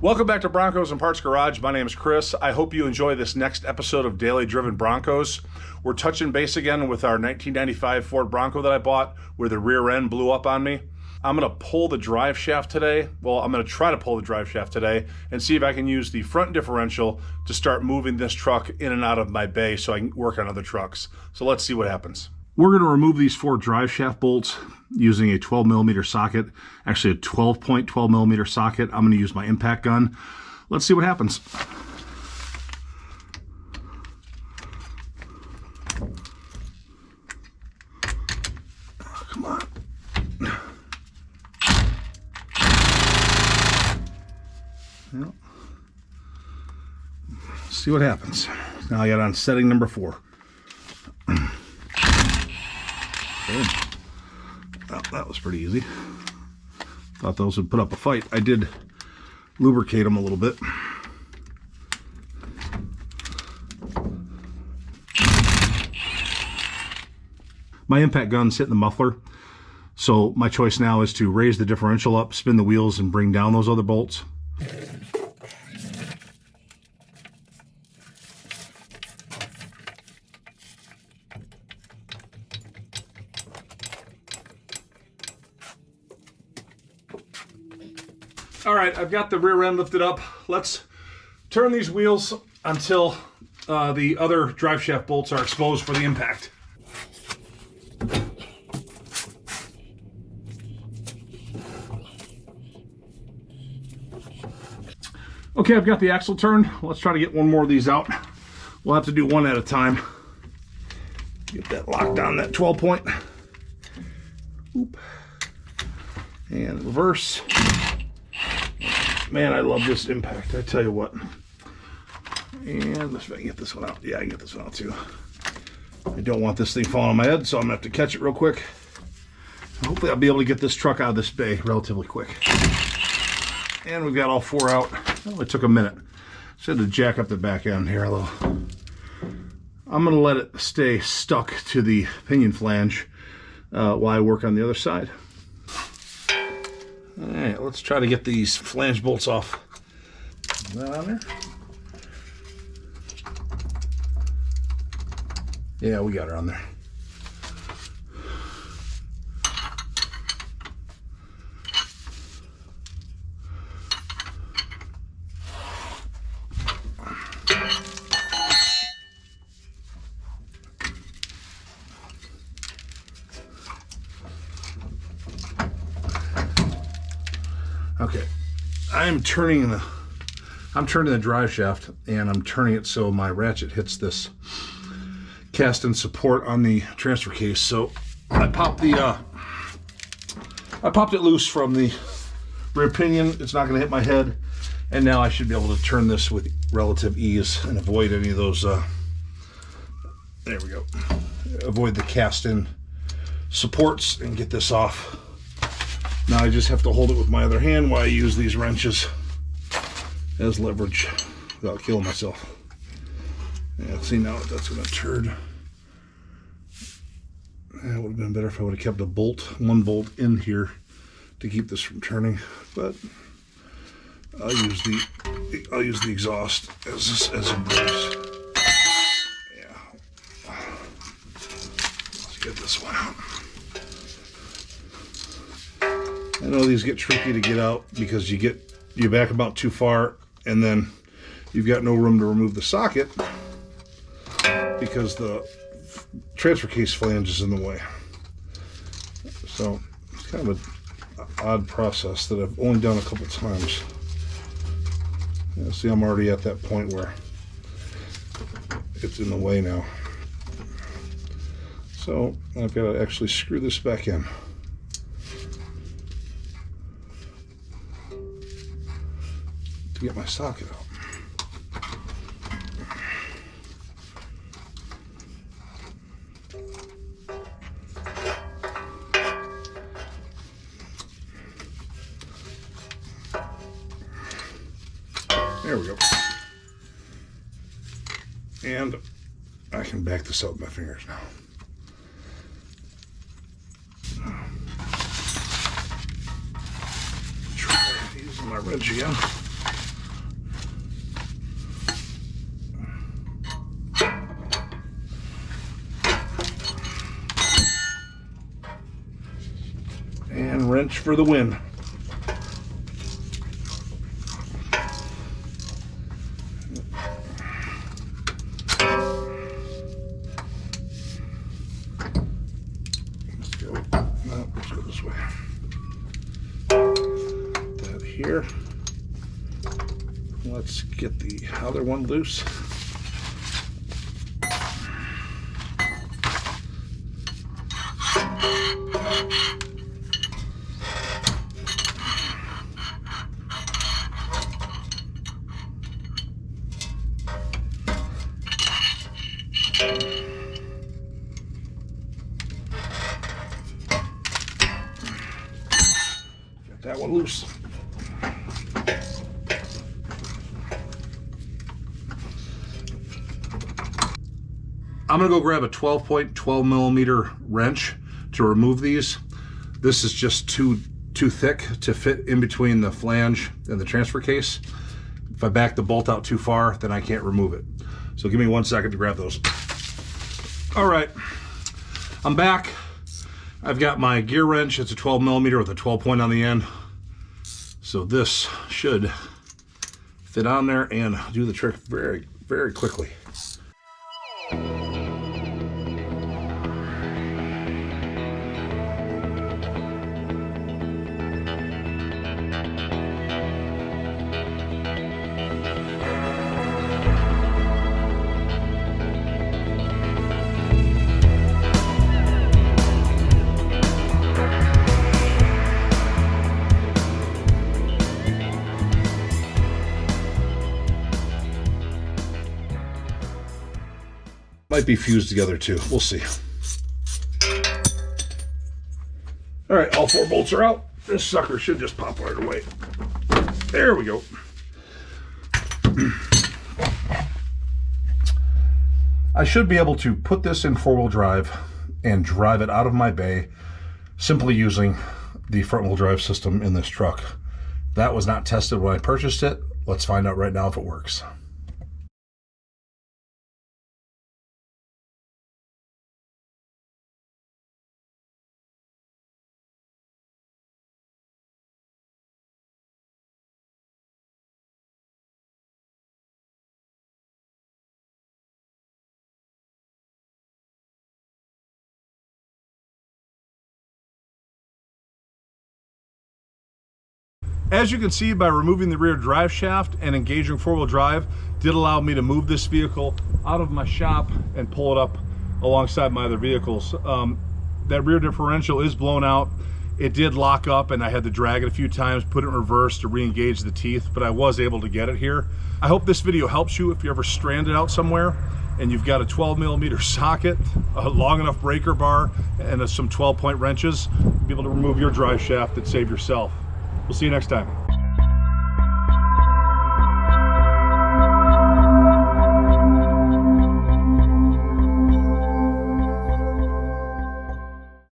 Welcome back to Broncos and Parts Garage. My name is Chris. I hope you enjoy this next episode of Daily Driven Broncos. We're touching base again with our 1995 Ford Bronco that I bought where the rear end blew up on me. I'm going to pull the drive shaft today. Well, I'm going to try to pull the drive shaft today and see if I can use the front differential to start moving this truck in and out of my bay so I can work on other trucks. So let's see what happens. We're going to remove these 4 drive shaft bolts using a 12 millimeter socket, actually a 12.12 millimeter socket. I'm going to use my impact gun. Let's see what happens. Oh, come on. Well, see what happens. Now I got on setting number 4. Well, that was pretty easy. Thought those would put up a fight. I did lubricate them a little bit. My impact gun's hitting the muffler, so my choice now is to raise the differential up, spin the wheels, and bring down those other bolts. All right, I've got the rear end lifted up. Let's turn these wheels until the other drive shaft bolts are exposed for the impact. Okay, I've got the axle turned. Let's try to get one more of these out. We'll have to do one at a time. Get that locked down, that 12 point. Oop. And reverse. Man, I love this impact, I tell you what. And let's see if I can get this one out. Yeah, I can get this one out too. I don't want this thing falling on my head, so I'm gonna have to catch it real quick. Hopefully I'll be able to get this truck out of this bay relatively quick. And we've got all 4 out. Well, it took a minute. Just had to jack up the back end here a little. I'm gonna let it stay stuck to the pinion flange while I work on the other side. All right, let's try to get these flange bolts off. Is that on there? Yeah, we got her on there. Okay, I'm turning the drive shaft, and I'm turning it so my ratchet hits this cast-in support on the transfer case. So I popped it loose from the rear pinion. It's not going to hit my head, and now I should be able to turn this with relative ease and avoid any of those. There we go. Avoid the cast-in supports and get this off. Now I just have to hold it with my other hand while I use these wrenches as leverage without killing myself. Yeah, see now that's going to turn. Yeah, it would have been better if I would have kept one bolt in here to keep this from turning, but I'll use the exhaust as a brace. Yeah. Let's get this one out. I know these get tricky to get out because you back them out too far, and then you've got no room to remove the socket because the transfer case flange is in the way. So it's kind of an odd process that I've only done a couple times. Yeah, see, I'm already at that point where it's in the way now. So I've got to actually screw this back in. To get my socket out. There we go. And I can back this out with my fingers now. Try using my wrench again. Wrench for the win. Let's go. No, let's go this way. That here. Let's get the other one loose. Get that one loose. I'm gonna go grab a 12 millimeter wrench to remove these. This is just too thick to fit in between the flange and the transfer case. If I back the bolt out too far, then I can't remove it. So give me 1 second to grab those. All right, I'm back. I've got my gear wrench. It's a 12 millimeter with a 12 point on the end. So this should fit on there and do the trick very, very quickly. Might be fused together too. We'll see. All right, all 4 bolts are out. This sucker should just pop right away. There we go. I should be able to put this in 4-wheel drive and drive it out of my bay simply using the front-wheel drive system in this truck. That was not tested when I purchased it. Let's find out right now if it works. As you can see, by removing the rear drive shaft and engaging 4-wheel drive did allow me to move this vehicle out of my shop and pull it up alongside my other vehicles. That rear differential is blown out. It did lock up and I had to drag it a few times, put it in reverse to re-engage the teeth, but I was able to get it here. I hope this video helps you if you're ever stranded out somewhere and you've got a 12 millimeter socket, a long enough breaker bar, and some 12 point wrenches. You'll be able to remove your drive shaft and save yourself. We'll see you next time.